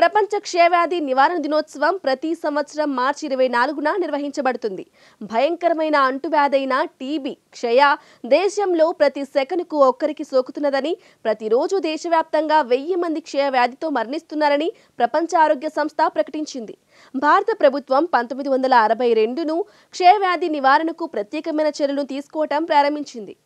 ప్రపంచ క్షయవ్యాధి నివారణ దినోత్సవం ప్రతి సంవత్సరం మార్చి 24న నిర్వహించబడుతుంది. భయంకరమైన అంటువ్యాధైన టీబీ క్షయ దేశంలో ప్రతి సెకనుకు ఒక్కరికి సోకుతున్నదని, ప్రతిరోజు దేశవ్యాప్తంగా 1000 మంది క్షయవ్యాధితో మరణిస్తున్నారని ప్రపంచ ఆరోగ్య సంస్థ ప్రకటించింది. భారత ప్రభుత్వం 1962ను క్షయవ్యాధి నివారణకు ప్రత్యేకమైన చర్యలను తీసుకోవటం ప్రారంభించింది.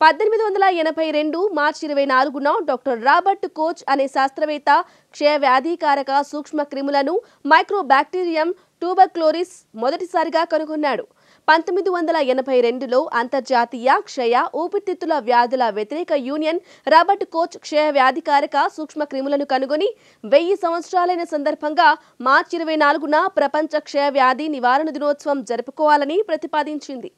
1882 మార్చి 24న డాక్టర్ రాబర్ట్ కోచ్ అనే శాస్త్రవేత్త క్షయవ్యాధికారక సూక్ష్మ క్రిములను మైక్రోబాక్టీరియం ట్యూబర్క్లోసిస్ మొదటిసారిగా కనుగొన్నాడు. 1982లో అంతర్జాతీయ క్షయ ఊపిరితిత్తుల వ్యాధుల వ్యతిరేక యూనియన్ రాబర్ట్ కోచ్ క్షయవ్యాధికారక సూక్ష్మ క్రిములను కనుగొని 1000 సంవత్సరాలైన సందర్భంగా మార్చి 24న ప్రపంచ క్షయవ్యాధి నివారణ దినోత్సవం జరుపుకోవాలని ప్రతిపాదించింది.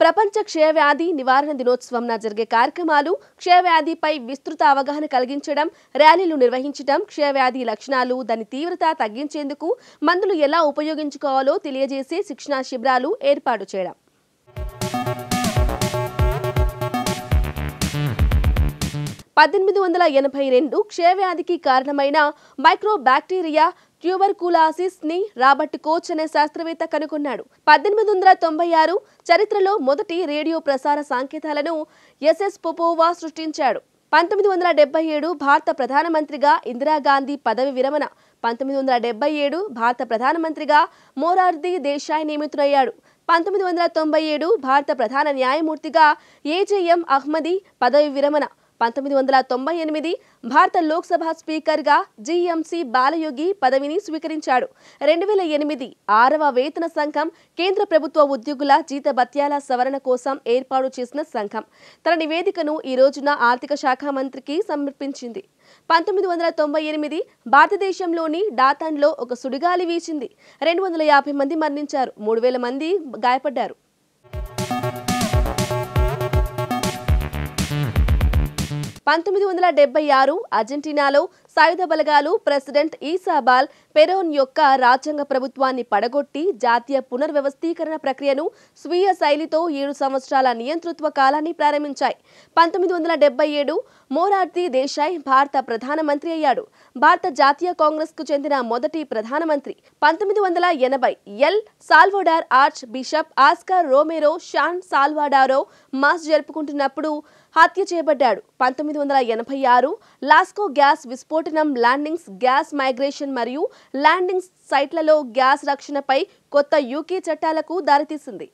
ప్రపంచ క్షయవ్యాధి నివారణ దినోత్సవంన జరిగే కార్యక్రమాలు క్షయవ్యాధిపై విస్తృత అవగాహన కలిగించడం, ర్యాలీలు నిర్వహించడం, క్షయవ్యాధి లక్షణాలు, దాని తీవ్రత తగ్గించేందుకు మందులు ఎలా ఉపయోగించుకోవాలో తెలియజేసే శిక్షణా శిబిరాలు ఏర్పాటు చేయడం. 1882 క్షయవ్యాధికి కారణమైన మైక్రోబాక్టీరియా ట్యూబర్కులోసిస్ ని రాబర్ట్ కోచ్ అనే శాస్త్రవేత్త కనుగొన్నాడు. 1896 చరిత్రలో మొదటి రేడియో ప్రసార సంకేతాలను ఎస్ఎస్ పోపోవా సృష్టించాడు. 1977 భారత ప్రధానమంత్రిగా ఇందిరాగాంధీ పదవి విరమణ. 1977 భారత ప్రధానమంత్రిగా మొరార్జీ దేశాయ్ నియమితుడయ్యాడు. 1997 భారత ప్రధాన న్యాయమూర్తిగా ఏజేఎం అహ్మదీ పదవి విరమణ. 1998 భారత లోక్సభ స్పీకర్గా జీఎంసీ బాలయోగి పదవిని స్వీకరించాడు. 2008 6వ వేతన సంఘం కేంద్ర ప్రభుత్వ ఉద్యోగుల జీతభత్యాల సవరణ కోసం ఏర్పాటు చేసిన సంఘం తన నివేదికను ఈ రోజున ఆర్థిక శాఖ మంత్రికి సమర్పించింది. 1998 భారతదేశంలోని డాతన్లో ఒక సుడిగాలి వీచింది. 250 మంది మరణించారు, 3000 మంది గాయపడ్డారు. 1976 అర్జెంటీనాలో సాయుధ బలగాలు ప్రెసిడెంట్ ఈసాబాల్ పెరోన్ యొక్క రాజ్యాంగ ప్రభుత్వాన్ని పడగొట్టి జాతీయ పునర్వ్యవస్థీకరణ ప్రక్రియను స్వీయ శైలితో 7 సంవత్సరాల నియంతృత్వ కాలాన్ని ప్రారంభించాయి. 1977 మొరార్జీ దేశాయ్ భారత ప్రధానమంత్రి అయ్యాడు. భారత జాతీయ కాంగ్రెస్ కు చెందిన మొదటి ప్రధానమంత్రి. 1980 El Salvador archbishop Oscar Romero San Salvador mass జరుపుకుంటున్నప్పుడు హత్య చేయబడ్డాడు. 1986 లాస్కో గ్యాస్ విస్ఫోటనం ల్యాండింగ్స్, గ్యాస్ మైగ్రేషన్ మరియు ల్యాండింగ్ సైట్లలో గ్యాస్ రక్షణపై కొత్త యూకే చట్టాలకు దారితీసింది.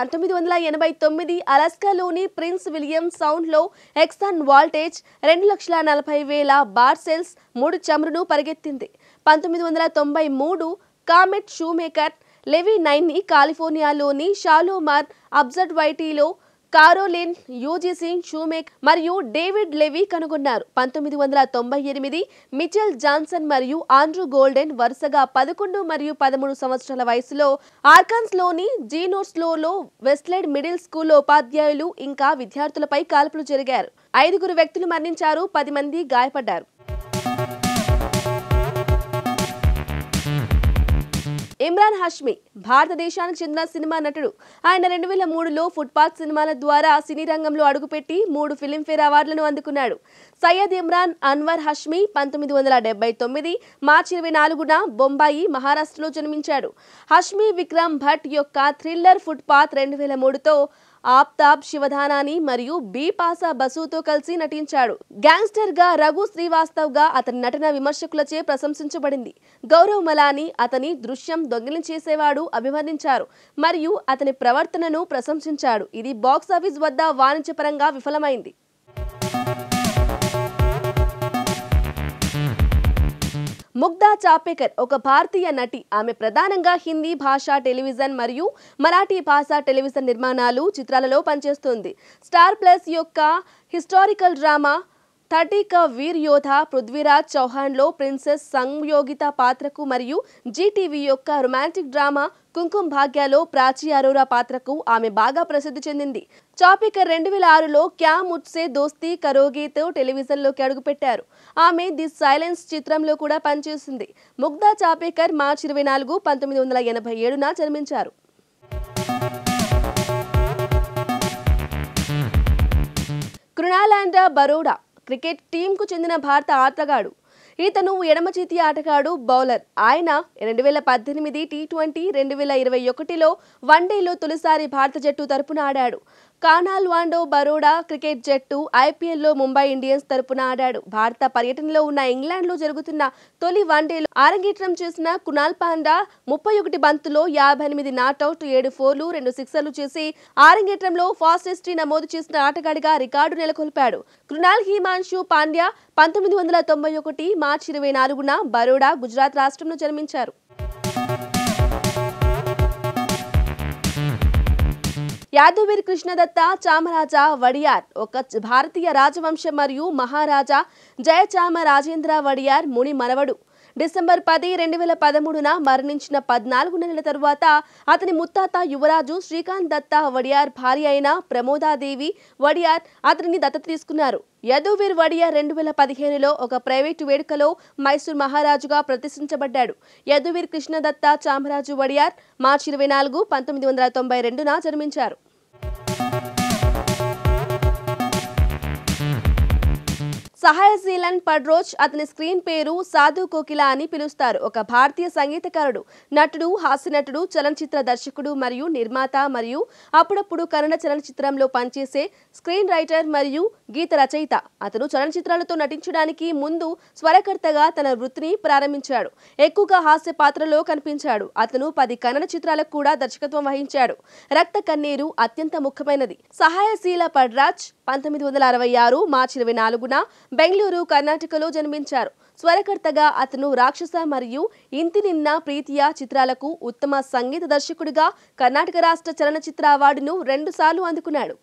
1989 అలాస్కాలోని ప్రిన్స్ విలియం సౌండ్లో ఎక్సాన్ వాల్టేజ్ 2,40,000 బార్సెల్స్ ముడి చమురును పరిగెత్తింది. 1993 కామెట్ షూమేకర్ లెవీ 9ని కాలిఫోర్నియాలోని షాలోమార్ అబ్జర్వేటరీలో కారోలిన్ యూజీసీ షూమేక్ మరియు డేవిడ్ లెవీ కనుగొన్నారు. 1998 మిచెల్ జాన్సన్ మరియు ఆండ్రూ గోల్డెన్ వరుసగా 11 మరియు 13 సంవత్సరాల వయసులో ఆర్కాన్సాస్లోని జీనోస్లో వెస్ట్లైడ్ మిడిల్ స్కూల్లో ఉపాధ్యాయులు ఇంకా విద్యార్థులపై కాల్పులు జరిగారు. 5 వ్యక్తులు మరణించారు, 10 మంది గాయపడ్డారు. ఇమ్రాన్ హష్మీ భారతదేశానికి చెందిన సినిమా నటుడు. ఆయన 2003లో ఫుట్పాత్ సినిమాల ద్వారా సినీ రంగంలో అడుగుపెట్టి 3 ఫిల్మ్ఫేర్ అవార్డులను అందుకున్నాడు. సయ్యద్ ఇమ్రాన్ అన్వర్ హష్మీ 1979 మార్చి 24న బొంబాయి, మహారాష్ట్రలో జన్మించాడు. హష్మీ విక్రమ్ భట్ యొక్క థ్రిల్లర్ ఫుట్పాత్ 2003తో ఆఫ్తాబ్ శివధానాని మరియు బి పాసా బసుతో కలిసి నటించాడు. గ్యాంగ్స్టర్ గా రఘు శ్రీవాస్తవ్ గా అతని నటన విమర్శకులచే ప్రశంసించబడింది. గౌరవ్ మలాని అతని దృశ్యం దొంగిలించేసేవాడు అభివర్ణించారు మరియు అతని ప్రవర్తనను ప్రశంసించాడు. ఇది బాక్సాఫీస్ వద్ద వాణిజ్యపరంగా విఫలమైంది. ముగ్ధా చాపేకర్ ఒక భారతీయ నటి. ఆమె ప్రధానంగా హిందీ భాషా టెలివిజన్ మరియు మరాఠీ భాషా టెలివిజన్ నిర్మాణాలు, చిత్రాలలో పనిచేస్తుంది. స్టార్ ప్లస్ యొక్క హిస్టారికల్ డ్రామా 30 का వీర్ యోధ పృథ్వీరాజ్ చౌహాన్లో ప్రిన్సెస్ సంయోగిత పాత్రకు మరియు జీటీవీ యొక్క రొమాంటిక్ డ్రామా కుంకుమ్ భాగ్యలో ప్రాచి అరోరా పాత్రకు ఆమె బాగా ప్రసిద్ధి చెందింది. చాపేకర్ 2006లో క్యా ముజ్సే దోస్తీ కరోగేతో టెలివిజన్లోకి అడుగుపెట్టారు. ఆమె ది సైలెన్స్ చిత్రంలో కూడా పనిచేసింది. ముగ్ధా చాపేకర్ మార్చి 24, 1987న జన్మించారు. కృణాల్ బరోడా క్రికెట్ టీంకు చెందిన భారత ఆటగాడు. ఇతను ఎడమ చేతి ఆటగాడు, బౌలర్. ఆయన 2018 టీ20, 2021లో వన్డేలో తొలిసారి భారత జట్టు తరపున ఆడాడు. కృణాల్ బరోడా క్రికెట్ జట్టు ఐపీఎల్లో ముంబై ఇండియన్స్ తరపున ఆడాడు. భారత పర్యటనలో ఉన్న ఇంగ్లాండ్లో జరుగుతున్న తొలి వన్డేలో అరంగేట్రం చేసిన కృణాల్ 31 బంతుల్లో 58 నాటౌట్, 7 ఫోర్లు, 2 సిక్సర్లు చేసి అరంగేట్రంలో ఫాస్టెస్ట్ నమోదు చేసిన ఆటగాడిగా రికార్డు నెలకొల్పాడు. కృణాల్ హిమాంశు పాండ్యా 1991 మార్చి 24న బరోడా, గుజరాత్ రాష్ట్రంలో జన్మించారు. యాదవీర్ కృష్ణదత్త చామరాజా వడియార్ ఒక భారతీయ రాజవంశం మరియు మహారాజా జయచామ రాజేంద్ర వడియార్ ముని మనవడు. డిసెంబర్ 10, 2013న మరణించిన 14 నెలల తరువాత అతని ముత్తాత యువరాజు శ్రీకాంత్ దత్త వడియార్ భార్య అయిన ప్రమోదాదేవి వడియార్ అతనిని దత్తత తీసుకున్నారు. యదువీర్ వడియార్ 2015లో ఒక ప్రైవేటు వేడుకలో మైసూర్ మహారాజుగా ప్రతిష్ఠించబడ్డాడు. యదువీర్ కృష్ణదత్త చామరాజు వడియార్ మార్చి 24, 1992న జన్మించారు. సహాయశీలన్ పడ్రోచ్ అతని స్క్రీన్ పేరు సాధు కోకిలా అని పిలుస్తారు. ఒక భారతీయ సంగీతకారుడు, నటుడు, హాస్యనటుడు, చలనచిత్ర దర్శకుడు మరియు నిర్మాత మరియు అప్పుడప్పుడు కన్నడ చలనచిత్రంలో పనిచేసే స్క్రీన్ రైటర్ మరియు గీత రచయిత. అతను చలనచిత్రాలతో నటించడానికి ముందు స్వరకర్తగా తన వృత్తిని ప్రారంభించాడు. ఎక్కువగా హాస్య పాత్రలో కనిపించాడు. అతను 10 కన్నడ చిత్రాలకు కూడా దర్శకత్వం వహించాడు. రక్త కన్నీరు అత్యంత ముఖ్యమైనది. సహాయశీల పడ్రాజ్ 1966 మార్చి 24న బెంగళూరు, కర్ణాటకలో జన్మించారు. స్వరకర్తగా అతను రాక్షస మరియు ఇంతి నిన్న ప్రీతియా చిత్రాలకు ఉత్తమ సంగీత దర్శకుడిగా కర్ణాటక రాష్ట్ర చలనచిత్ర అవార్డును 2 సార్లు అందుకున్నాడు.